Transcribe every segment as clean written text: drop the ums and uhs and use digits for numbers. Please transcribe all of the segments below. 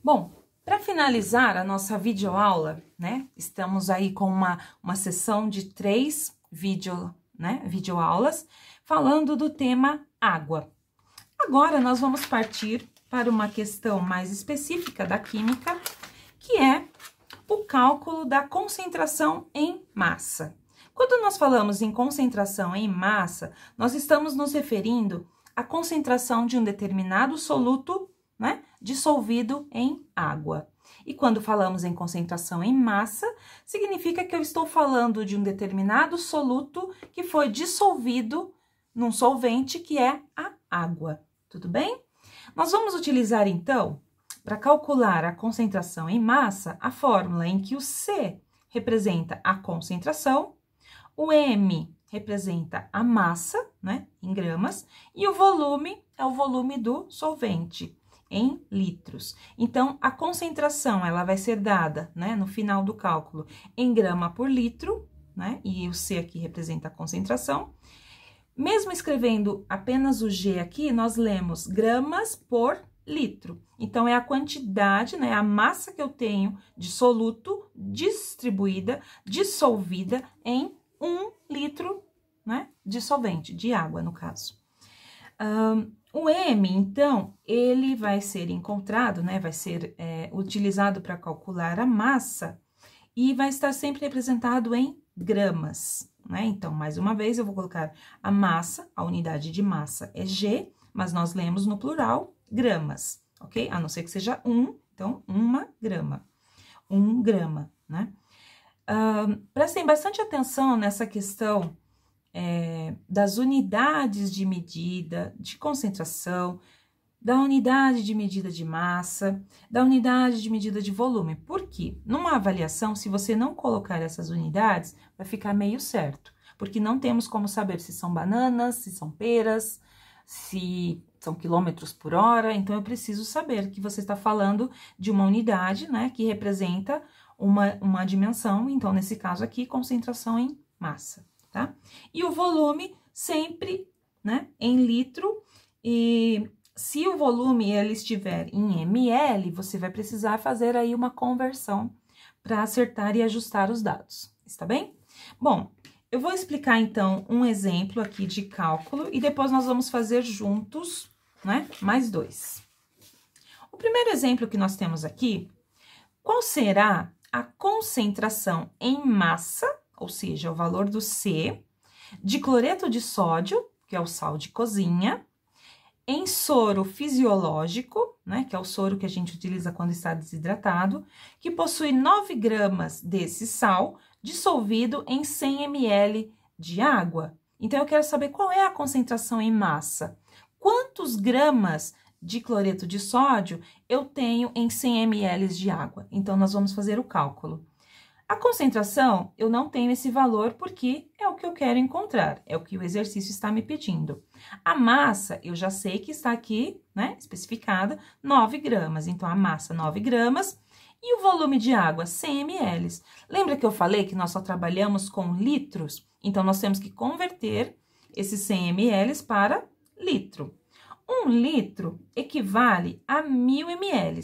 Bom, para finalizar a nossa videoaula, né? Estamos aí com uma sessão de 3 videoaulas falando do tema água. Agora, nós vamos partir para uma questão mais específica da química, que é o cálculo da concentração em massa. Quando nós falamos em concentração em massa, nós estamos nos referindo à concentração de um determinado soluto, né, dissolvido em água. E quando falamos em concentração em massa, significa que eu estou falando de um determinado soluto que foi dissolvido num solvente que é a água. Tudo bem? Nós vamos utilizar, então, para calcular a concentração em massa, a fórmula em que o C representa a concentração, o M representa a massa, né, em gramas, e o volume é o volume do solvente, em litros. Então, a concentração, ela vai ser dada, né, no final do cálculo, em grama por litro, né, e o C aqui representa a concentração. Mesmo escrevendo apenas o G aqui, nós lemos gramas por litro. Então, é a quantidade, né, a massa que eu tenho de soluto distribuída, dissolvida em 1 litro, né, de solvente, de água, no caso. O M, então, ele vai ser encontrado, né, vai ser utilizado para calcular a massa e vai estar sempre representado em gramas, né? Então, mais uma vez, eu vou colocar a massa, a unidade de massa é G, mas nós lemos no plural gramas, ok? A não ser que seja então, 1 grama, 1 grama, né? Prestem bastante atenção nessa questão das unidades de medida, de concentração, da unidade de medida de massa, da unidade de medida de volume. Por quê? Numa avaliação, se você não colocar essas unidades, vai ficar meio certo, porque não temos como saber se são bananas, se são peras, se são quilômetros por hora, então eu preciso saber que você está falando de uma unidade, né, que representa uma dimensão, então, nesse caso aqui, concentração em massa, tá? E o volume sempre, né, em litro, e se o volume ele estiver em ml, você vai precisar fazer aí uma conversão para acertar e ajustar os dados, está bem? Bom, eu vou explicar então um exemplo aqui de cálculo e depois nós vamos fazer juntos, né, mais 2. O primeiro exemplo que nós temos aqui, qual será a concentração em massa, ou seja, o valor do C, de cloreto de sódio, que é o sal de cozinha, em soro fisiológico, né, que é o soro que a gente utiliza quando está desidratado, que possui 9 gramas desse sal dissolvido em 100 ml de água. Então, eu quero saber qual é a concentração em massa. Quantos gramas de cloreto de sódio eu tenho em 100 ml de água? Então, nós vamos fazer o cálculo. A concentração, eu não tenho esse valor porque é o que eu quero encontrar, é o que o exercício está me pedindo. A massa, eu já sei que está aqui, né, especificada, 9 gramas. Então, a massa, 9 gramas. E o volume de água, 100 ml. Lembra que eu falei que nós só trabalhamos com litros? Então, nós temos que converter esses 100 ml para litro. 1 litro equivale a 1000 ml.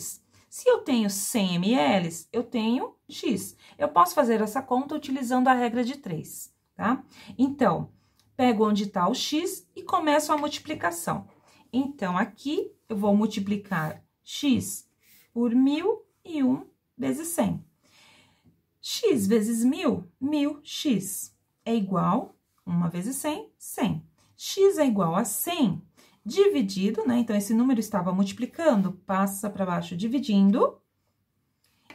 Se eu tenho 100 ml, eu tenho X. Eu posso fazer essa conta utilizando a regra de 3, tá? Então, pego onde está o X e começo a multiplicação. Então, aqui eu vou multiplicar X por 1000 e 1 vezes 100. X vezes 1000, 1000x é igual, 1 vezes 100, 100. X é igual a 100 dividido, né? Então, esse número estava multiplicando, passa para baixo dividindo.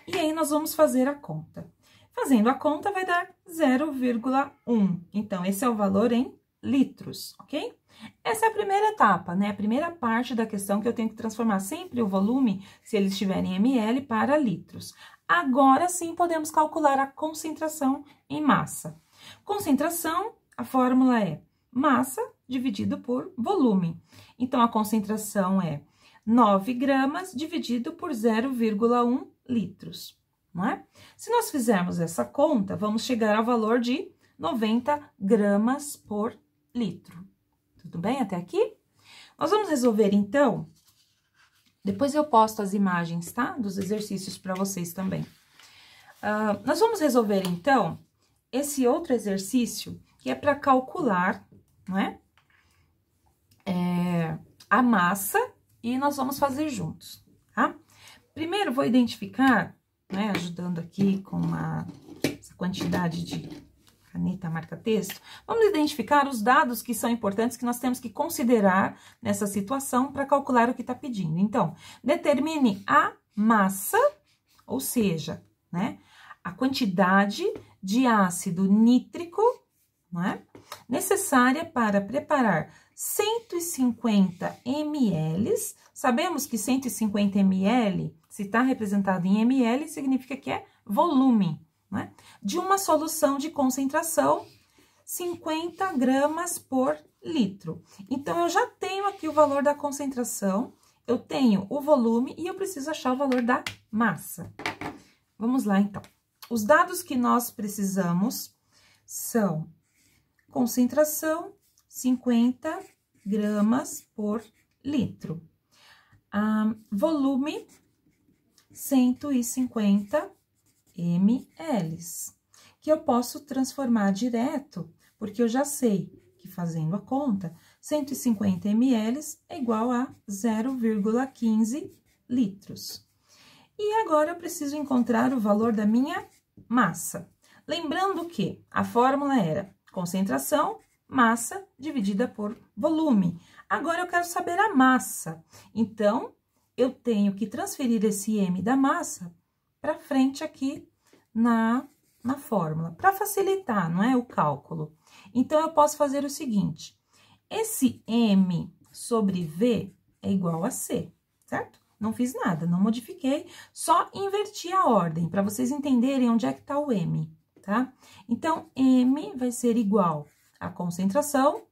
E aí, nós vamos fazer a conta. Fazendo a conta, vai dar 0,1. Então, esse é o valor em litros, ok? Essa é a primeira etapa, né? A primeira parte da questão que eu tenho que transformar sempre o volume, se ele estiver em ml, para litros. Agora, sim, podemos calcular a concentração em massa. Concentração, a fórmula é massa dividido por volume. Então, a concentração é 9 gramas dividido por 0,1 litros, não é? Se nós fizermos essa conta, vamos chegar ao valor de 90 gramas por litro. Tudo bem até aqui? Nós vamos resolver, então, Depois eu posto as imagens, tá? Dos exercícios para vocês também. Nós vamos resolver, então, esse outro exercício, que é para calcular, não é? A massa, e nós vamos fazer juntos, tá? Primeiro, vou identificar, né, ajudando aqui com essa quantidade de caneta marca-texto, vamos identificar os dados que são importantes, que nós temos que considerar nessa situação para calcular o que está pedindo. Então, determine a massa, ou seja, né, a quantidade de ácido nítrico, não é, necessária para preparar 150 ml. Sabemos que 150 ml, se está representado em ml, significa que é volume, né? De uma solução de concentração 50 gramas por litro. Então, eu já tenho aqui o valor da concentração, eu tenho o volume e eu preciso achar o valor da massa. Vamos lá, então. Os dados que nós precisamos são concentração 50 gramas por litro. Volume 150 ml, que eu posso transformar direto, porque eu já sei que fazendo a conta, 150 ml é igual a 0,15 litros. E agora eu preciso encontrar o valor da minha massa. Lembrando que a fórmula era concentração, massa dividida por volume. Agora eu quero saber a massa. Então, eu tenho que transferir esse M da massa para frente aqui na fórmula, para facilitar, não é, o cálculo. Então, eu posso fazer o seguinte, esse M sobre V é igual a C, certo? Não fiz nada, não modifiquei, só inverti a ordem, para vocês entenderem onde é que está o M, tá? Então, M vai ser igual a concentração,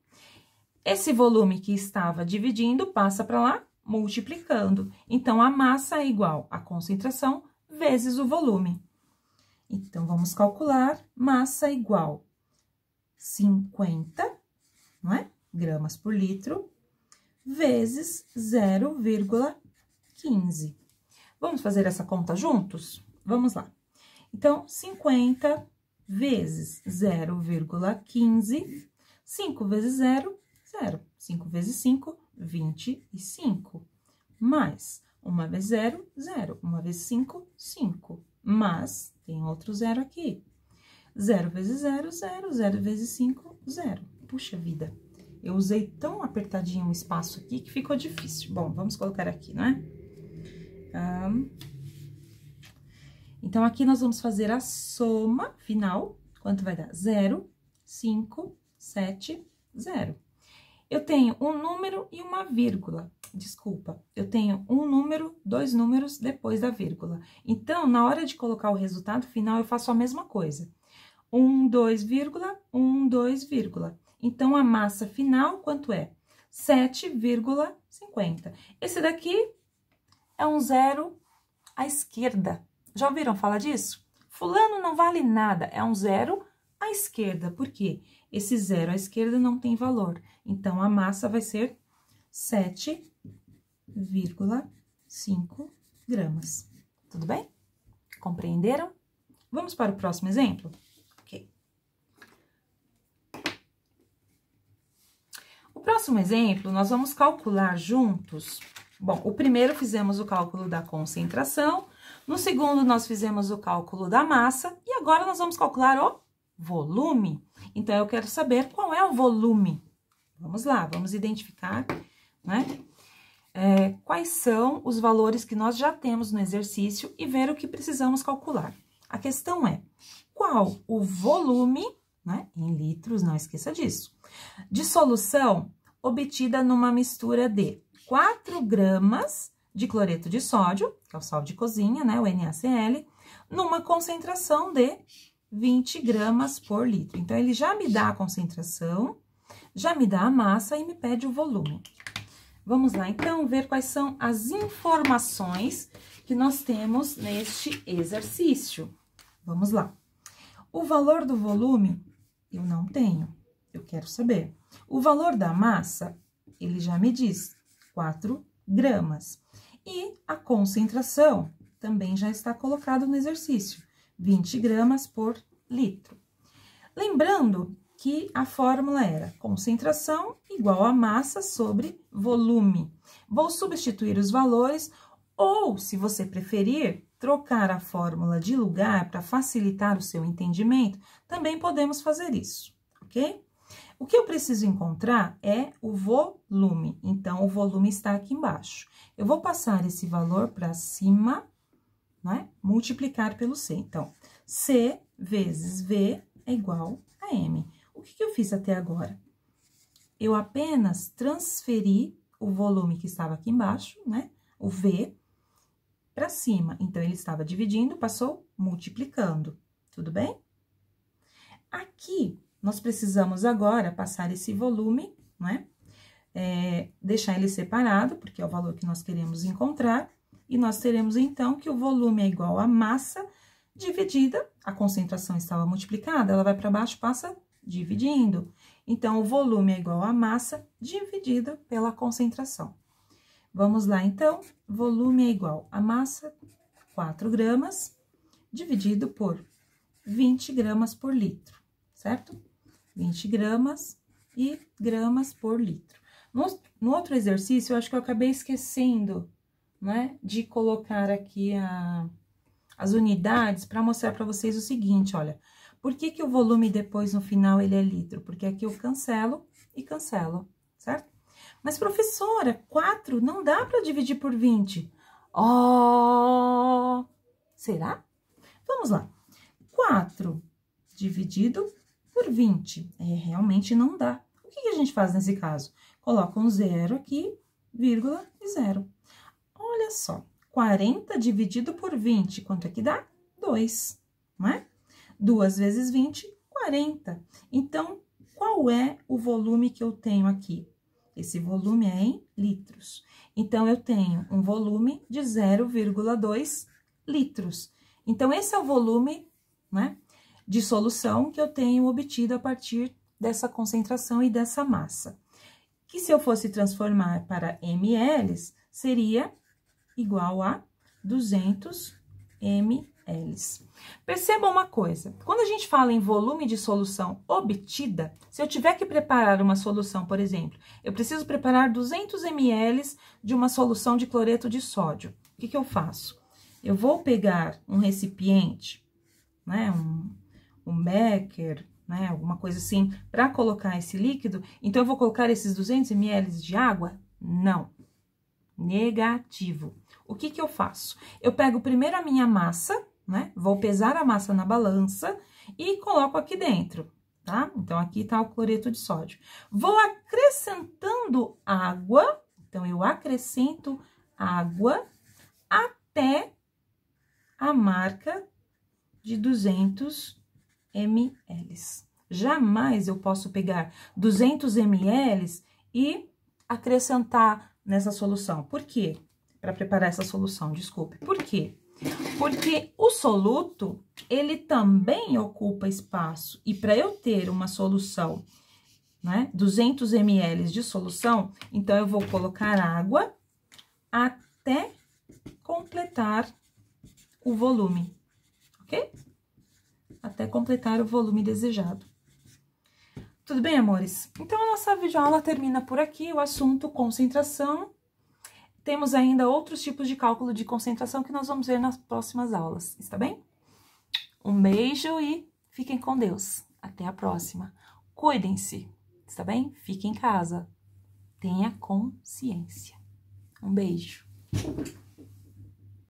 esse volume que estava dividindo passa para lá, multiplicando. Então, a massa é igual a concentração vezes o volume. Então, vamos calcular massa igual 50, não é? Gramas por litro, vezes 0,15. Vamos fazer essa conta juntos? Vamos lá. Então, 50 vezes 0,15, 5 vezes 0, 0. 5 vezes 5, 25. Mais 1 vezes 0, 0. 1 vezes 5, 5. Mas tem outro zero aqui. 0 vezes 0, 0. 0 vezes 5, 0. Puxa vida, eu usei tão apertadinho o espaço aqui que ficou difícil. Bom, vamos colocar aqui, não é? Então, aqui nós vamos fazer a soma final. Quanto vai dar? 0, 5, 7, 0. Eu tenho um número e uma vírgula. Desculpa, eu tenho um número, 2 números depois da vírgula. Então, na hora de colocar o resultado final, eu faço a mesma coisa. 1, 2, vírgula, 1, 2, vírgula. Então, a massa final, quanto é? 7,50. Esse daqui é um zero à esquerda. Já ouviram falar disso? Fulano não vale nada, é um zero à esquerda. Por quê? Esse zero à esquerda não tem valor. Então, a massa vai ser 7,5 gramas. Tudo bem? Compreenderam? Vamos para o próximo exemplo? Ok. O próximo exemplo, nós vamos calcular juntos. Bom, o primeiro fizemos o cálculo da concentração, no segundo nós fizemos o cálculo da massa, e agora nós vamos calcular o volume. Então, eu quero saber qual é o volume. Vamos lá, vamos identificar, né? Quais são os valores que nós já temos no exercício e ver o que precisamos calcular. A questão é, qual o volume, né, em litros, não esqueça disso, de solução obtida numa mistura de 4 gramas de cloreto de sódio, que é o sal de cozinha, né, o NaCl, numa concentração de 20 gramas por litro. Então, ele já me dá a concentração, já me dá a massa e me pede o volume. Vamos lá, então, ver quais são as informações que nós temos neste exercício. Vamos lá. O valor do volume, eu não tenho, eu quero saber. O valor da massa, ele já me diz, 4 gramas. E a concentração também já está colocado no exercício, 20 gramas por litro. Lembrando que a fórmula era concentração igual a massa sobre volume. Vou substituir os valores ou, se você preferir, trocar a fórmula de lugar para facilitar o seu entendimento, também podemos fazer isso, ok? O que eu preciso encontrar é o volume, então, o volume está aqui embaixo. Eu vou passar esse valor para cima, né? Multiplicar pelo C. Então, C vezes V é igual a M. O que eu fiz até agora? Eu apenas transferi o volume que estava aqui embaixo, né? O V, para cima. Então, ele estava dividindo, passou multiplicando. Tudo bem? Aqui, nós precisamos agora passar esse volume, né? Deixar ele separado, porque é o valor que nós queremos encontrar. E nós teremos, então, que o volume é igual a massa dividida, a concentração estava multiplicada, ela vai para baixo, passa dividindo. Então, o volume é igual a massa dividida pela concentração. Vamos lá, então, volume é igual a massa, 4 gramas, dividido por 20 gramas por litro, certo? 20 gramas e gramas por litro. No outro exercício, eu acho que eu acabei esquecendo, né, de colocar aqui as unidades para mostrar para vocês o seguinte, olha. Por que que o volume depois, no final, ele é litro? Porque aqui eu cancelo e cancelo, certo? Mas, professora, 4 não dá para dividir por 20. Oh! Será? Vamos lá. 4 dividido por 20. Realmente não dá. O que que a gente faz nesse caso? Coloca um zero aqui, vírgula e zero. Olha só, 40 dividido por 20, quanto é que dá? 2, não é? 2 vezes 20, 40. Então, qual é o volume que eu tenho aqui? Esse volume é em litros. Então, eu tenho um volume de 0,2 litros. Então, esse é o volume, né, de solução que eu tenho obtido a partir dessa concentração e dessa massa. Que se eu fosse transformar para ml, seria igual a 200 ml. Perceba uma coisa, quando a gente fala em volume de solução obtida, se eu tiver que preparar uma solução, por exemplo, eu preciso preparar 200 ml de uma solução de cloreto de sódio. O que que eu faço? Eu vou pegar um recipiente, né, um becker, né, alguma coisa assim, para colocar esse líquido. Então, eu vou colocar esses 200 ml de água? Não. Negativo. O que que eu faço? Eu pego primeiro a minha massa, né? Vou pesar a massa na balança e coloco aqui dentro, tá? Então, aqui tá o cloreto de sódio. Vou acrescentando água, então, eu acrescento água até a marca de 200 ml. Jamais eu posso pegar 200 ml e acrescentar nessa solução. Por quê? Para preparar essa solução, desculpe. Por quê? Porque o soluto, ele também ocupa espaço. E para eu ter uma solução, né, 200 ml de solução, então eu vou colocar água até completar o volume, ok? Até completar o volume desejado. Tudo bem, amores? Então, a nossa videoaula termina por aqui, o assunto concentração. Temos ainda outros tipos de cálculo de concentração que nós vamos ver nas próximas aulas, está bem? Um beijo e fiquem com Deus. Até a próxima. Cuidem-se, está bem? Fiquem em casa. Tenha consciência. Um beijo.